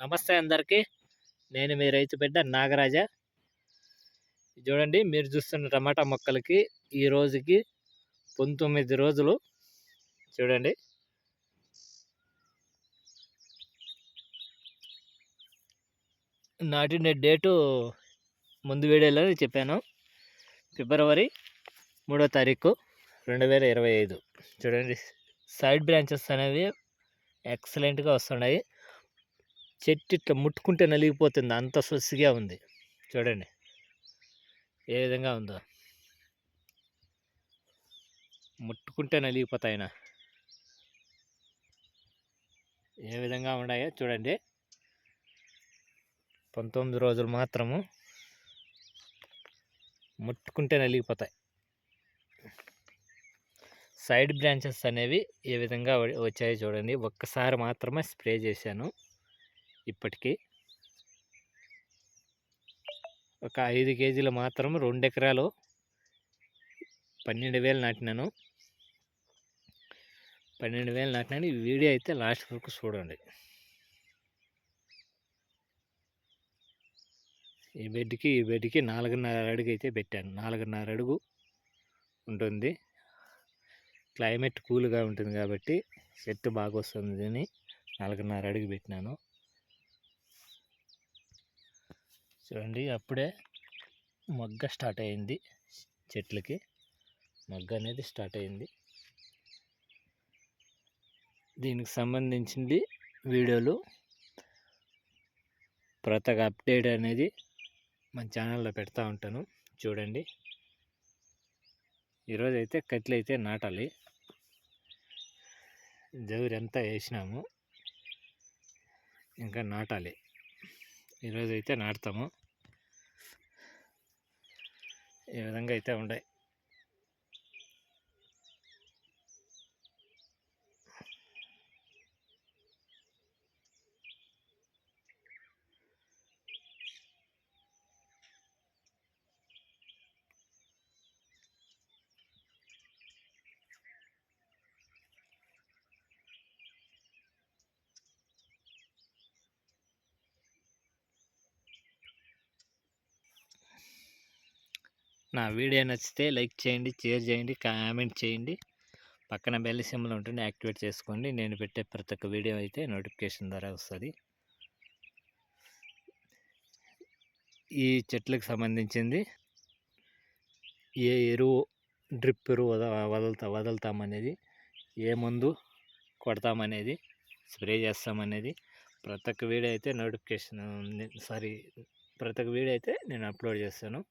నమస్తే అందరికీ. నేను మీ రైతు బిడ్డ నాగరాజా. చూడండి, మీరు చూస్తున్న టమాటా మొక్కలకి ఈ రోజుకి 19 రోజులు. చూడండి, నాటిన డేటు ముందు వీడియోలో చెప్పాను. ఫిబ్రవరి 3వ తారీఖు 2025. చూడండి, సైడ్ బ్రాంచెస్ అనేవి ఎక్సలెంట్గా వస్తున్నాయి. చెట్టు ఇట్లా ముట్టుకుంటే నలిగిపోతుంది, అంత సొసిగా ఉంది. చూడండి ఏ విధంగా ఉందో, ముట్టుకుంటే నలిగిపోతాయినా ఏ విధంగా ఉన్నాయో చూడండి. 19 రోజులు మాత్రము ముట్టుకుంటే నలిగిపోతాయి. సైడ్ బ్రాంచెస్ అనేవి ఏ విధంగా వచ్చాయో చూడండి. ఒక్కసారి మాత్రమే స్ప్రే చేశాను. ఇప్పటికీ ఒక 5 కేజీలు మాత్రం 2 ఎకరాలు 12,000 నాటినాను. 12,000 నాటినాను. ఈ వీడియో అయితే లాస్ట్ వరకు చూడండి. ఈ బెడ్కి 4.5 అడుగు అయితే పెట్టాను. 4.5 అడుగు ఉంటుంది. క్లైమేట్ కూల్గా ఉంటుంది కాబట్టి చెట్టు బాగా వస్తుంది అని 4.5 అడుగు పెట్టినాను. చూడండి, అప్పుడే మొగ్గ స్టార్ట్ అయింది. చెట్లకి మొగ్గ అనేది స్టార్ట్ అయింది. దీనికి సంబంధించింది వీడియోలు ప్రతి అప్డేట్ అనేది మన ఛానల్లో పెడతా ఉంటాను. చూడండి, ఈరోజు అయితే కట్లు అయితే నాటాలి. జవురంతా వేసినాము, ఇంకా నాటాలి. ఈరోజు అయితే నాటుతాము. ఈ విధంగా అయితే ఉన్నాయి. నా వీడియో నచ్చితే లైక్ చేయండి, షేర్ చేయండి, కామెంట్ చేయండి. పక్కన బెల్ సింబల్ ఉంటుంది, యాక్టివేట్ చేసుకోండి. నేను పెట్టే ప్రతి ఒక్క వీడియో అయితే నోటిఫికేషన్ ద్వారా వస్తుంది. ఈ చెట్లకు సంబంధించింది ఏ ఎరువు, డ్రిప్ ఎరువు వదులుతామనేది, ఏ మందు కొడతామనేది, స్ప్రే చేస్తామనేది ప్రతి ఒక్క వీడియో అయితే ప్రతి ఒక్క వీడియో అయితే నేను అప్లోడ్ చేస్తాను.